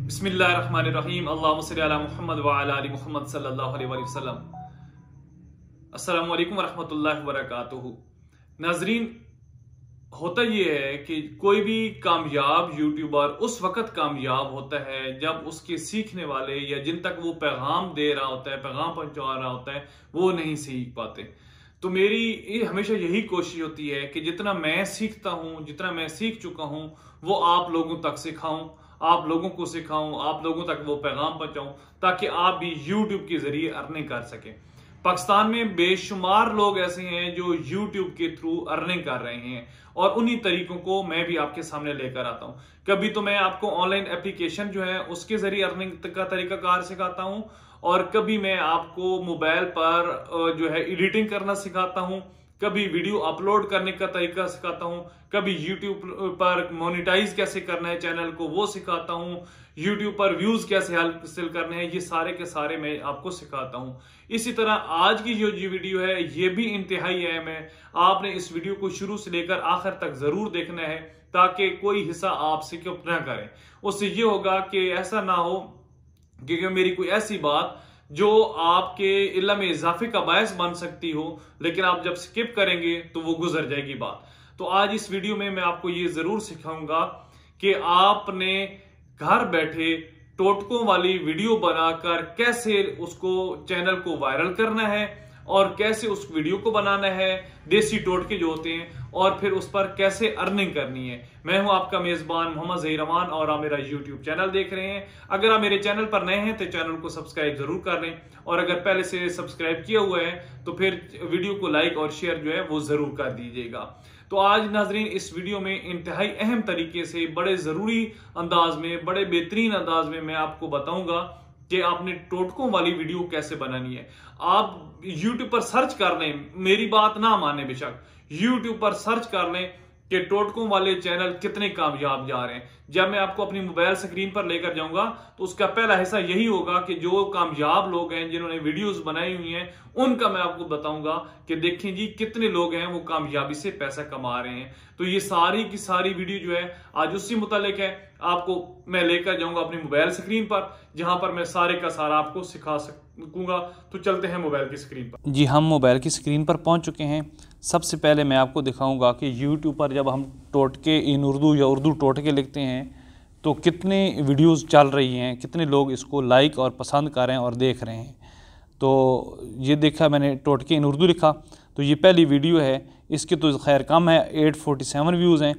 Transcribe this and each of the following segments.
बिस्मिल्लाहिर्रहमानिर्रहीम अल्लाहुम्मा सल्लि अला मुहम्मद व अला आलि मुहम्मद सल्लल्लाहु अलैहि वसल्लम। अस्सलामु अलैकुम व रहमतुल्लाहि व बरकातुहू। नाजरीन, होता ये है कि कोई भी कामयाब यूट्यूबर उस वक्त कामयाब होता है जब उसके सीखने वाले या जिन तक वो पैगाम दे रहा होता है, पैगाम पहुंचा रहा होता है, वो नहीं सीख पाते। तो मेरी हमेशा यही कोशिश होती है कि जितना मैं सीखता हूं, जितना मैं सीख चुका हूं, वो आप लोगों तक सिखाऊं, आप लोगों को सिखाऊं, आप लोगों तक वो पैगाम पहुंचाऊं, ताकि आप भी यूट्यूब के जरिए अर्निंग कर सकें। पाकिस्तान में बेशुमार लोग ऐसे हैं जो यूट्यूब के थ्रू अर्निंग कर रहे हैं और उन्हीं तरीकों को मैं भी आपके सामने लेकर आता हूं। कभी तो मैं आपको ऑनलाइन एप्लीकेशन जो है उसके जरिए अर्निंग का तरीकाकार सिखाता हूं, और कभी मैं आपको मोबाइल पर जो है एडिटिंग करना सिखाता हूं, कभी वीडियो अपलोड करने का तरीका सिखाता हूं, कभी यूट्यूब पर मोनेटाइज कैसे करना है चैनल को वो सिखाता हूं, यूट्यूब पर व्यूज कैसे हासिल करने हैं, ये सारे के सारे मैं आपको सिखाता हूं। इसी तरह आज की जो वीडियो है ये भी इंतहाई अहम है। आपने इस वीडियो को शुरू से लेकर आखिर तक जरूर देखना है ताकि कोई हिस्सा आप स्किप ना करें। उससे ये होगा कि ऐसा ना हो कि मेरी कोई ऐसी बात जो आपके इल्म में इजाफे का बायस बन सकती हो, लेकिन आप जब स्किप करेंगे तो वो गुजर जाएगी बात। तो आज इस वीडियो में मैं आपको ये जरूर सिखाऊंगा कि आपने घर बैठे टोटकों वाली वीडियो बनाकर कैसे उसको चैनल को वायरल करना है और कैसे उस वीडियो को बनाना है, देसी टोटके जो होते हैं, और फिर उस पर कैसे अर्निंग करनी है। मैं हूं आपका मेजबान मोहम्मद ज़हीर अमान और आप मेरा यूट्यूब चैनल देख रहे हैं। अगर आप मेरे चैनल पर नए हैं तो चैनल को सब्सक्राइब जरूर कर लें, और अगर पहले से सब्सक्राइब किया हुआ है तो फिर वीडियो को लाइक और शेयर जो है वो जरूर कर दीजिएगा। तो आज नाजरीन इस वीडियो में इंतहाई अहम तरीके से, बड़े जरूरी अंदाज में, बड़े बेहतरीन अंदाज में मैं आपको बताऊंगा कि आपने टोटकों वाली वीडियो कैसे बनानी है। आप YouTube पर सर्च कर लें, मेरी बात ना माने बेशक, YouTube पर सर्च कर लें कि टोटकों वाले चैनल कितने कामयाब जा रहे हैं। जब मैं आपको अपनी मोबाइल स्क्रीन पर लेकर जाऊंगा तो उसका पहला हिस्सा यही होगा कि जो कामयाब लोग हैं जिन्होंने वीडियोस बनाई हुई हैं उनका मैं आपको बताऊंगा कि देखें जी कितने लोग हैं वो कामयाबी से पैसा कमा रहे हैं। तो ये सारी की सारी वीडियो जो है आज उसी मुतालिक है, आपको मैं लेकर जाऊंगा अपनी मोबाइल स्क्रीन पर, जहां पर मैं सारे का सारा आपको सिखा सकूंगा। तो चलते हैं मोबाइल की स्क्रीन पर। जी, हम मोबाइल की स्क्रीन पर पहुंच चुके हैं। सबसे पहले मैं आपको दिखाऊंगा कि यूट्यूब पर जब हम टोटके इन उर्दू या उर्दू टोटके लिखते हैं तो कितने वीडियोस चल रही हैं, कितने लोग इसको लाइक और पसंद कर रहे हैं और देख रहे हैं। तो ये देखा मैंने, टोटके इन उर्दू लिखा तो ये पहली वीडियो है। इसके तो खैर कम है, 847 व्यूज़ हैं,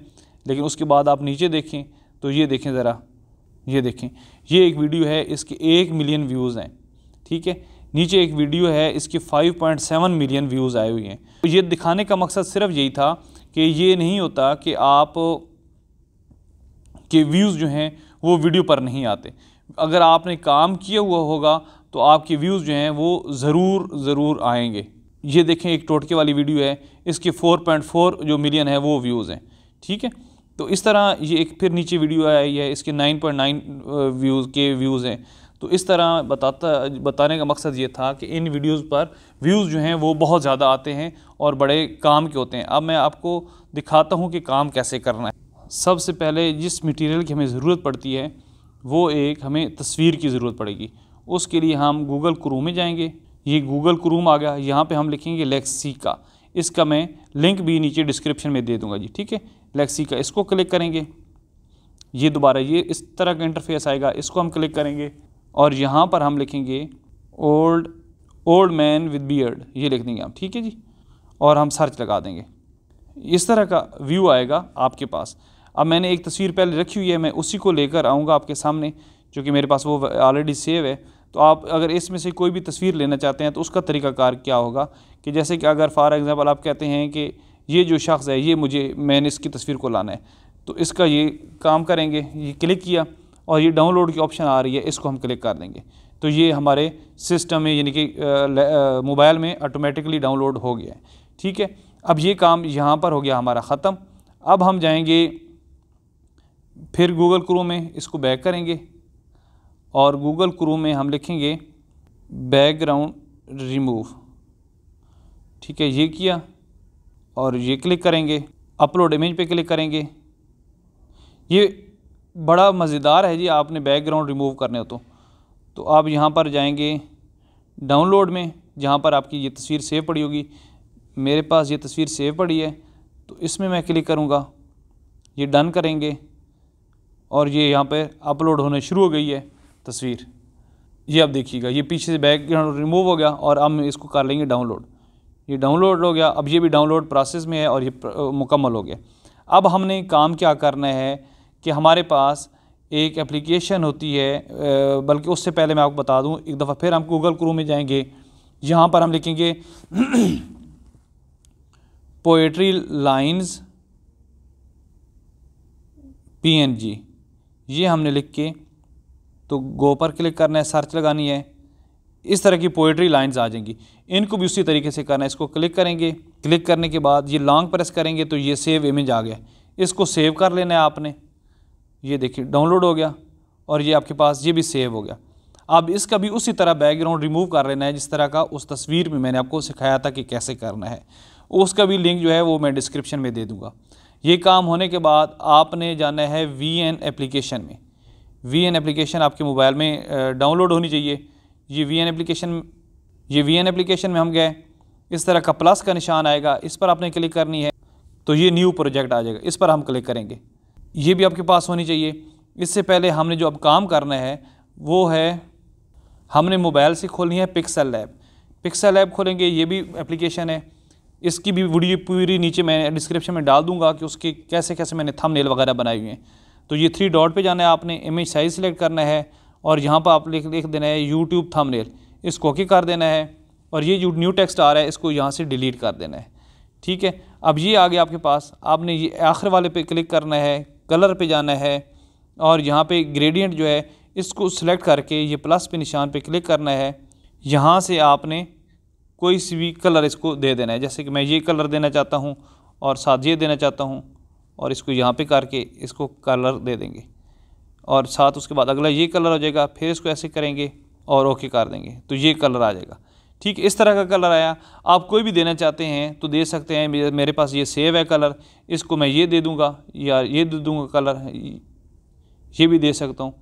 लेकिन उसके बाद आप नीचे देखें तो ये देखें ज़रा, ये देखें, ये एक वीडियो है, इसके 1 मिलियन व्यूज़ हैं। ठीक है, नीचे एक वीडियो है, इसके 5.7 मिलियन व्यूज़ आए हुए हैं। तो ये दिखाने का मकसद सिर्फ यही था कि ये नहीं होता कि आप के व्यूज़ जो हैं वो वीडियो पर नहीं आते। अगर आपने काम किया हुआ होगा तो आपके व्यूज़ जो हैं वो ज़रूर आएंगे। ये देखें, एक टोटके वाली वीडियो है, इसके 4.4 जो मिलियन है वो व्यूज़ हैं। ठीक है, तो इस तरह ये एक फिर नीचे वीडियो आई है, इसके 9.9 व्यूज़ हैं। तो इस तरह बताने का मकसद ये था कि इन वीडियोज़ पर व्यूज़ जो हैं वो बहुत ज़्यादा आते हैं और बड़े काम के होते हैं। अब मैं आपको दिखाता हूँ कि काम कैसे करना है। सबसे पहले जिस मटेरियल की हमें ज़रूरत पड़ती है वो एक हमें तस्वीर की ज़रूरत पड़ेगी। उसके लिए हम गूगल क्रोम में जाएंगे। ये गूगल क्रोम आ गया, यहाँ पे हम लिखेंगे लेक्सिका। इसका मैं लिंक भी नीचे डिस्क्रिप्शन में दे दूँगा जी। ठीक है, लेक्सिका, इसको क्लिक करेंगे। ये दोबारा ये इस तरह का इंटरफेस आएगा, इसको हम क्लिक करेंगे और यहाँ पर हम लिखेंगे ओल्ड मैन विद बियर्ड, ये लिख देंगे हम। ठीक है जी, और हम सर्च लगा देंगे। इस तरह का व्यू आएगा आपके पास। अब मैंने एक तस्वीर पहले रखी हुई है, मैं उसी को लेकर आऊँगा आपके सामने, क्योंकि मेरे पास वो ऑलरेडी सेव है। तो आप अगर इसमें से कोई भी तस्वीर लेना चाहते हैं तो उसका तरीकाकार क्या होगा कि जैसे कि अगर फॉर एग्ज़ाम्पल आप कहते हैं कि ये जो शख्स है मैंने इसकी तस्वीर को लाना है, तो इसका ये काम करेंगे, ये क्लिक किया और ये डाउनलोड की ऑप्शन आ रही है, इसको हम क्लिक कर देंगे तो ये हमारे सिस्टम में यानी कि मोबाइल में ऑटोमेटिकली डाउनलोड हो गया है। ठीक है, अब ये काम यहाँ पर हो गया हमारा ख़त्म। अब हम जाएंगे फिर गूगल क्रोम में, इसको बैक करेंगे और गूगल क्रोम में हम लिखेंगे बैकग्राउंड रिमूव। ठीक है, ये किया और ये क्लिक करेंगे, अपलोड इमेज पे क्लिक करेंगे। ये बड़ा मज़ेदार है जी। आपने बैकग्राउंड रिमूव करने हो तो आप यहाँ पर जाएंगे डाउनलोड में, जहाँ पर आपकी ये तस्वीर सेव पड़ी होगी। मेरे पास ये तस्वीर सेव पड़ी है, तो इसमें मैं क्लिक करूँगा, ये डन करेंगे और ये यहाँ पे अपलोड होने शुरू हो गई है तस्वीर। ये आप देखिएगा, ये पीछे से बैकग्राउंड रिमूव हो गया और अब हम इसको कर लेंगे डाउनलोड। ये डाउनलोड हो गया, अब ये भी डाउनलोड प्रोसेस में है और ये मुकम्मल हो गया। अब हमने काम क्या करना है कि हमारे पास एक एप्लीकेशन होती है, बल्कि उससे पहले मैं आपको बता दूं, एक दफ़ा फिर हम गूगल क्रोम में जाएंगे, यहाँ पर हम लिखेंगे पोएट्री लाइंस PNG। ये हमने लिख के तो गो पर क्लिक करना है, सर्च लगानी है, इस तरह की पोएट्री लाइंस आ जाएंगी। इनको भी उसी तरीके से करना है। इसको क्लिक करेंगे, क्लिक करने के बाद ये लॉन्ग प्रेस करेंगे तो ये सेव इमेज आ गया। इसको सेव कर लेना है आपने। ये देखिए डाउनलोड हो गया और ये आपके पास ये भी सेव हो गया। अब इसका भी उसी तरह बैकग्राउंड रिमूव कर लेना है जिस तरह का उस तस्वीर में मैंने आपको सिखाया था कि कैसे करना है। उसका भी लिंक जो है वो मैं डिस्क्रिप्शन में दे दूँगा। ये काम होने के बाद आपने जाना है VN एप्लीकेशन में। VN एप्लीकेशन आपके मोबाइल में डाउनलोड होनी चाहिए। ये VN एप्लीकेशन में हम गए, इस तरह का प्लस का निशान आएगा, इस पर आपने क्लिक करनी है तो ये न्यू प्रोजेक्ट आ जाएगा, इस पर हम क्लिक करेंगे। ये भी आपके पास होनी चाहिए। इससे पहले हमने जो अब काम करना है वो है, हमने मोबाइल से खोलनी है पिक्सल लैब। पिक्सल लैब खोलेंगे, ये भी एप्लीकेशन है। इसकी भी वीडियो पूरी नीचे मैं डिस्क्रिप्शन में डाल दूंगा कि उसके कैसे कैसे मैंने थंबनेल वगैरह बनाए हुए हैं। तो ये 3 डॉट पे जाना है, आपने इमेज साइज सेलेक्ट करना है और यहाँ पर आप लिख देना है यूट्यूब थंबनेल, इसको ओके कर देना है और ये जो न्यू टेक्स्ट आ रहा है इसको यहाँ से डिलीट कर देना है। ठीक है, अब ये आ गया आपके पास। आपने ये आखिर वाले पे क्लिक करना है, कलर पे जाना है और यहाँ पे ग्रेडियंट जो है इसको सिलेक्ट करके ये प्लस पे निशान पे क्लिक करना है। यहाँ से आपने कोई सी भी कलर इसको दे देना है, जैसे कि मैं ये कलर देना चाहता हूँ और साथ ये देना चाहता हूँ और इसको यहाँ पे करके इसको कलर दे देंगे और साथ उसके बाद अगला ये कलर हो जाएगा। फिर इसको ऐसे करेंगे और ओके कर देंगे तो ये कलर आ जाएगा। ठीक है, इस तरह का कलर आया। आप कोई भी देना चाहते हैं तो दे सकते हैं। मेरे पास ये सेव है कलर, इसको मैं ये दे दूँगा या ये दे दूँगा कलर, ये भी दे सकता हूँ।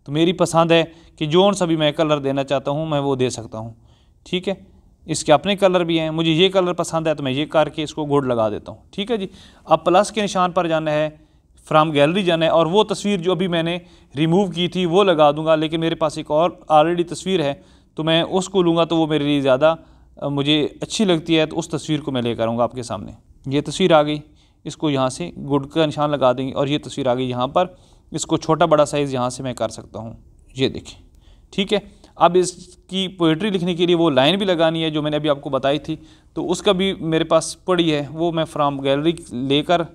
तो मेरी पसंद है कि जोन सा भी मैं कलर देना चाहता हूँ मैं वो दे सकता हूँ। ठीक है, इसके अपने कलर भी हैं। मुझे ये कलर पसंद है तो मैं ये करके इसको गुड लगा देता हूँ। ठीक है जी, अब प्लस के निशान पर जाना है, फ्रॉम गैलरी जाना है और वो तस्वीर जो अभी मैंने रिमूव की थी वो लगा दूंगा। लेकिन मेरे पास एक और ऑलरेडी तस्वीर है तो मैं उसको लूँगा तो वो मेरे लिए ज़्यादा मुझे अच्छी लगती है, तो उस तस्वीर को मैं लेकर आऊँगा आपके सामने। ये तस्वीर आ गई, इसको यहाँ से गुड का निशान लगा देंगे और ये तस्वीर आ गई यहाँ पर। इसको छोटा बड़ा साइज़ यहाँ से मैं कर सकता हूँ, ये देखें। ठीक है, अब इसकी पोएट्री लिखने के लिए वो लाइन भी लगानी है जो मैंने अभी आपको बताई थी, तो उसका भी मेरे पास पड़ी है, वो मैं फ्रॉम गैलरी लेकर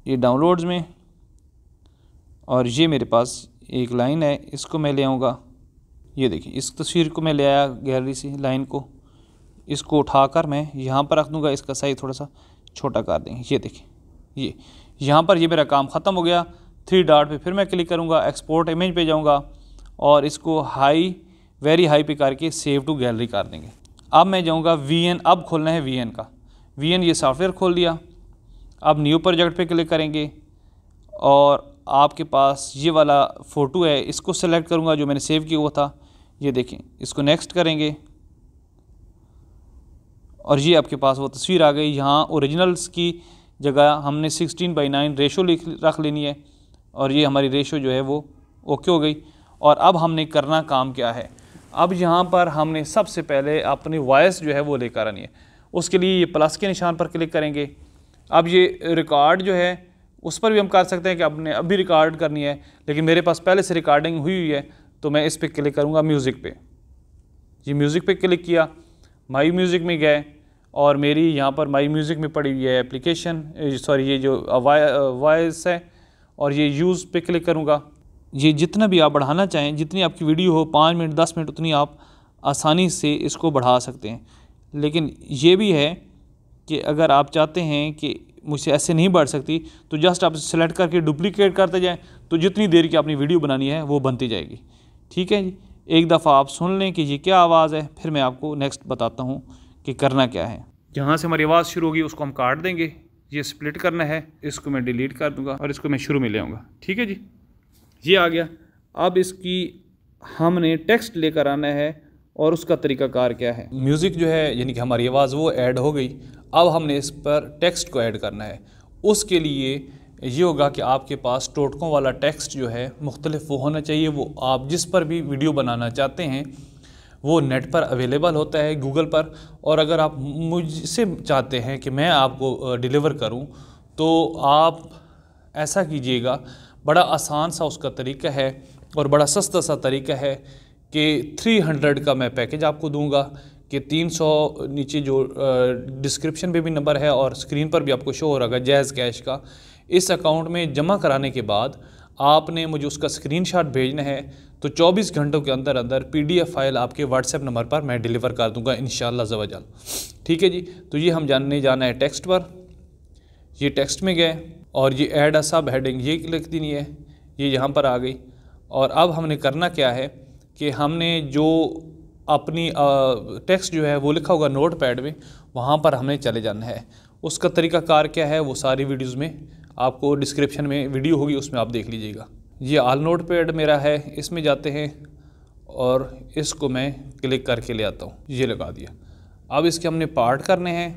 ये डाउनलोड्स में, और ये मेरे पास एक लाइन है, इसको मैं ले आऊँगा। ये देखिए, इस तस्वीर को मैं ले आया गैलरी से, लाइन को, इसको उठाकर मैं यहाँ पर रख दूँगा। इसका साइज़ थोड़ा सा छोटा कर देंगे। ये देखिए, ये यहाँ पर ये मेरा काम ख़त्म हो गया। 3 डॉट पे फिर मैं क्लिक करूँगा, एक्सपोर्ट इमेज पे जाऊँगा और इसको हाई, वेरी हाई पे करके सेव टू गैलरी कर देंगे। अब मैं जाऊँगा VN, अब खोलना है VN का। VN ये सॉफ्टवेयर खोल दिया। अब न्यू प्रोजेक्ट पे क्लिक करेंगे और आपके पास ये वाला फ़ोटो है, इसको सेलेक्ट करूँगा जो मैंने सेव किया हुआ था। ये देखें, इसको नेक्स्ट करेंगे और ये आपके पास वो तस्वीर आ गई। यहाँ ओरिजिनल्स की जगह हमने 16:9 रेशो रख लेनी है और ये हमारी रेशो जो है वो ओके हो गई। और अब हमने करना काम क्या है, अब यहाँ पर हमने सबसे पहले अपनी वॉइस जो है वो लेकर आनी है। उसके लिए ये प्लस के निशान पर क्लिक करेंगे। अब ये रिकॉर्ड जो है उस पर भी हम कर सकते हैं कि आपने अभी रिकॉर्ड करनी है, लेकिन मेरे पास पहले से रिकॉर्डिंग हुई है तो मैं इस पर क्लिक करूँगा, म्यूज़िक पे। ये म्यूज़िक पे क्लिक किया, माई म्यूज़िक में गए और मेरी यहाँ पर माई म्यूज़िक में पड़ी हुई है एप्लीकेशन, सॉरी ये जो वॉइस है, और ये यूज़ पे क्लिक करूँगा। ये जितना भी आप बढ़ाना चाहें, जितनी आपकी वीडियो हो 5 मिनट 10 मिनट, उतनी आप आसानी से इसको बढ़ा सकते हैं। लेकिन ये भी है कि अगर आप चाहते हैं कि मुझसे ऐसे नहीं बढ़ सकती तो जस्ट आप सेलेक्ट करके डुप्लीकेट करते जाएं, तो जितनी देर की आपने वीडियो बनानी है वो बनती जाएगी। ठीक है जी, एक दफ़ा आप सुन लें कि ये क्या आवाज़ है, फिर मैं आपको नेक्स्ट बताता हूँ कि करना क्या है। जहाँ से हमारी आवाज़ शुरू होगी उसको हम काट देंगे। ये स्प्लिट करना है, इसको मैं डिलीट कर दूंगा और इसको मैं शुरू में ले आऊँगा। ठीक है जी, ये आ गया। अब इसकी हमने टेक्स्ट लेकर आना है और उसका तरीकाकार क्या है। म्यूज़िक जो है यानी कि हमारी आवाज़ वो ऐड हो गई। अब हमने इस पर टेक्स्ट को ऐड करना है। उसके लिए ये होगा कि आपके पास टोटकों वाला टेक्स्ट जो है मुख्तलिफ वो होना चाहिए। वो आप जिस पर भी वीडियो बनाना चाहते हैं वो नेट पर अवेलेबल होता है, गूगल पर। और अगर आप मुझसे चाहते हैं कि मैं आपको डिलीवर करूं तो आप ऐसा कीजिएगा। बड़ा आसान सा उसका तरीका है और बड़ा सस्ता सा तरीका है कि 300 का मैं पैकेज आपको दूंगा कि 300 नीचे जो डिस्क्रिप्शन पे भी नंबर है और स्क्रीन पर भी आपको शो हो रहा है जैज़ कैश का। इस अकाउंट में जमा कराने के बाद आपने मुझे उसका स्क्रीनशॉट भेजना है तो 24 घंटों के अंदर अंदर PDF फाइल आपके व्हाट्सएप नंबर पर मैं डिलीवर कर दूंगा इंशाअल्लाह ज़वजल। ठीक है जी, तो ये हम जाना है टेक्स्ट पर। ये टेक्स्ट में गए और ये ऐड अ सब हेडिंग ये लिख देनी है, ये यहाँ पर आ गई। और अब हमने करना क्या है कि हमने जो अपनी टेक्स्ट जो है वो लिखा होगा नोट पैड में, वहाँ पर हमें चले जाना है। उसका तरीकाकार क्या है वो सारी वीडियोज़ में आपको डिस्क्रिप्शन में वीडियो होगी, उसमें आप देख लीजिएगा। ये ऑल नोट पैड मेरा है, इसमें जाते हैं और इसको मैं क्लिक करके ले आता हूँ। ये लगा दिया। अब इसके हमने पार्ट करने हैं।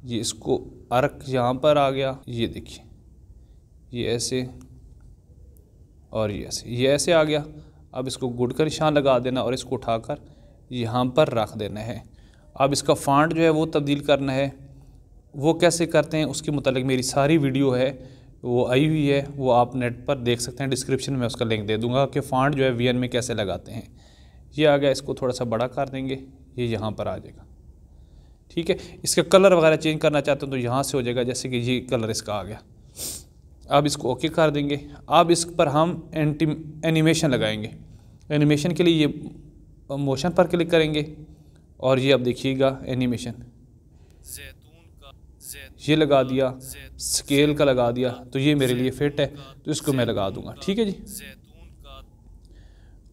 ये इसको अर्क यहाँ पर आ गया, ये देखिए, ये ऐसे और ये ऐसे आ गया। अब इसको गुड का निशान लगा देना और इसको उठाकर यहाँ पर रख देना है। अब इसका फ़ॉन्ट जो है वो तब्दील करना है। वो कैसे करते हैं उसके मुतालिक मेरी सारी वीडियो है वो आई हुई है, वो आप नेट पर देख सकते हैं। डिस्क्रिप्शन में उसका लिंक दे दूंगा कि फ़ॉन्ट जो है VN में कैसे लगाते हैं। ये आ गया, इसको थोड़ा सा बड़ा कर देंगे, ये यहाँ पर आ जाएगा। ठीक है, इसका कलर वगैरह चेंज करना चाहते हो तो यहाँ से हो जाएगा, जैसे कि ये कलर इसका आ गया। अब इसको ओके कर देंगे। अब इस पर हम एनिमेशन लगाएंगे। एनिमेशन के लिए ये मोशन पर क्लिक करेंगे और ये अब देखिएगा एनिमेशन ये लगा दिया, स्केल का लगा दिया, तो ये मेरे लिए फिट है, तो इसको मैं लगा दूंगा। ठीक है जी,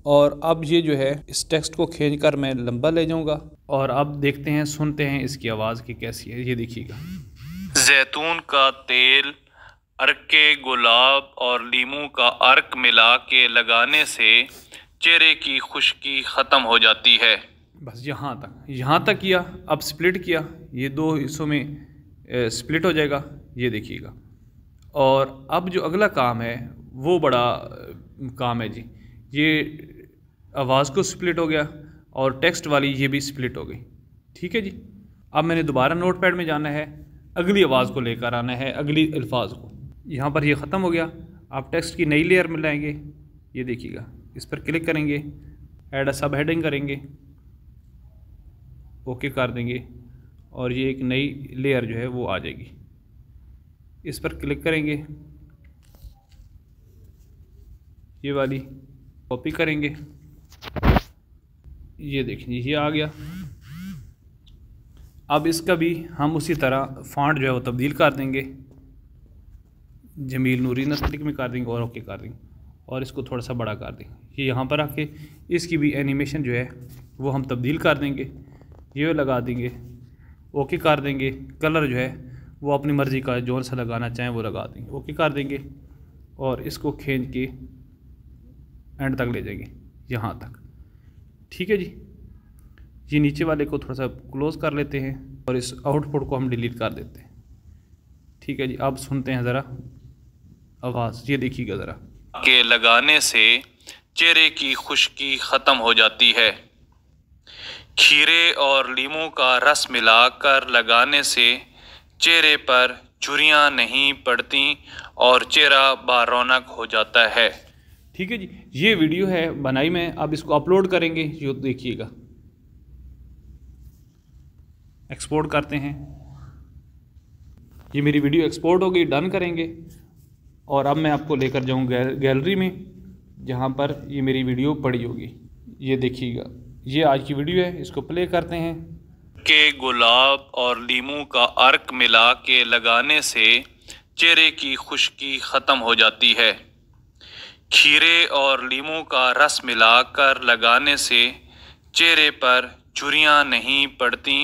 और अब ये जो है इस टेक्स्ट को खींच कर मैं लंबा ले जाऊंगा और अब देखते हैं, सुनते हैं इसकी आवाज़ की कैसी है। ये देखिएगा, जैतून का तेल, अर्के गुलाब और लीमू का अर्क मिला के लगाने से चेहरे की खुश्की ख़त्म हो जाती है। बस यहाँ तक किया। अब स्प्लिट किया, ये 2 हिस्सों में स्प्लिट हो जाएगा, ये देखिएगा। और अब जो अगला काम है वो बड़ा काम है जी। ये आवाज़ को स्प्लिट हो गया और टेक्स्ट वाली ये भी स्प्लिट हो गई। ठीक है जी, अब मैंने दोबारा नोट पैड में जाना है, अगली आवाज़ को लेकर आना है, अगली अल्फाज को। यहाँ पर ये ख़त्म हो गया। आप टेक्स्ट की नई लेयर में लाएंगे, ये देखिएगा, इस पर क्लिक करेंगे, ऐड अ सब हेडिंग करेंगे, ओके कर देंगे और ये एक नई लेयर जो है वो आ जाएगी। इस पर क्लिक करेंगे, ये वाली कॉपी करेंगे, ये देखिए ये आ गया। अब इसका भी हम उसी तरह फ़ॉन्ट जो है वो तब्दील कर देंगे, जमील नूरी नस्लिक में कर देंगे और ओके कर देंगे और इसको थोड़ा सा बड़ा कर देंगे। ये यहाँ पर आके इसकी भी एनिमेशन जो है वो हम तब्दील कर देंगे, ये लगा देंगे, ओके कर देंगे। कलर जो है वो अपनी मर्ज़ी का जोन सा लगाना चाहें वो लगा देंगे, ओके कर देंगे और इसको खींच के एंड तक ले जाएंगे, यहाँ तक। ठीक है जी, ये नीचे वाले को थोड़ा सा क्लोज़ कर लेते हैं और इस आउटपुट को हम डिलीट कर देते हैं। ठीक है जी, अब सुनते हैं ज़रा आवाज़, ये देखिएगा ज़रा। के लगाने से चेहरे की खुश्की ख़त्म हो जाती है। खीरे और लीमू का रस मिलाकर लगाने से चेहरे पर झुर्रियाँ नहीं पड़ती और चेहरा बारौनक हो जाता है। ठीक है जी, ये वीडियो है बनाई मैं, अब इसको अपलोड करेंगे, ये देखिएगा। एक्सपोर्ट करते हैं, ये मेरी वीडियो एक्सपोर्ट हो गई, डन करेंगे और अब मैं आपको लेकर जाऊँ गैलरी में जहाँ पर ये मेरी वीडियो पड़ी होगी। ये देखिएगा, ये आज की वीडियो है, इसको प्ले करते हैं। के गुलाब और लीमू का अर्क मिला के लगाने से चेहरे की खुश्की ख़त्म हो जाती है। खीरे और लीमू का रस मिलाकर लगाने से चेहरे पर झुर्रियाँ नहीं पड़ती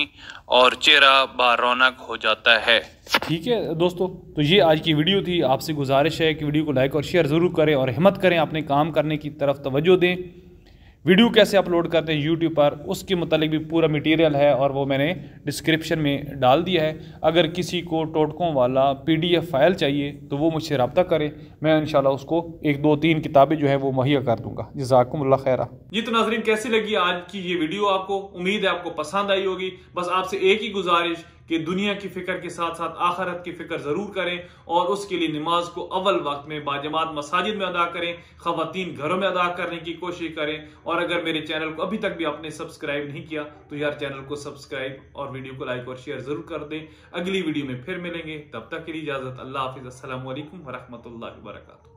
और चेहरा बारौनक हो जाता है। ठीक है दोस्तों, तो ये आज की वीडियो थी। आपसे गुजारिश है कि वीडियो को लाइक और शेयर ज़रूर करें और हिम्मत करें, अपने काम करने की तरफ तवज्जो दें। वीडियो कैसे अपलोड करते हैं यूट्यूब पर, उसके मतलब भी पूरा मटेरियल है और वो मैंने डिस्क्रिप्शन में डाल दिया है। अगर किसी को टोटकों वाला PDF फाइल चाहिए तो वो मुझसे रब्ता करे, मैं इंशाल्लाह उसको 1, 2, 3 किताबें जो है वो मुहैया कर दूंगा। जज़ाकुमुल्लाह खैरा। जी तो नाज़रीन, कैसी लगी आज की ये वीडियो आपको? उम्मीद है आपको पसंद आई होगी। बस आपसे एक ही गुजारिश कि दुनिया की फिक्र के साथ साथ आखिरत की फिक्र जरूर करें और उसके लिए नमाज को अव्वल वक्त में बाजमात मसाजिद में अदा करें, खवातीन घरों में अदा करने की कोशिश करें। और अगर मेरे चैनल को अभी तक भी आपने सब्सक्राइब नहीं किया तो यार चैनल को सब्सक्राइब और वीडियो को लाइक और शेयर जरूर कर दें। अगली वीडियो में फिर मिलेंगे, तब तक के लिए इजाजत। अल्लाह हाफिज। अस्सलाम वालेकुम व रहमतुल्लाहि व बरकातुहू।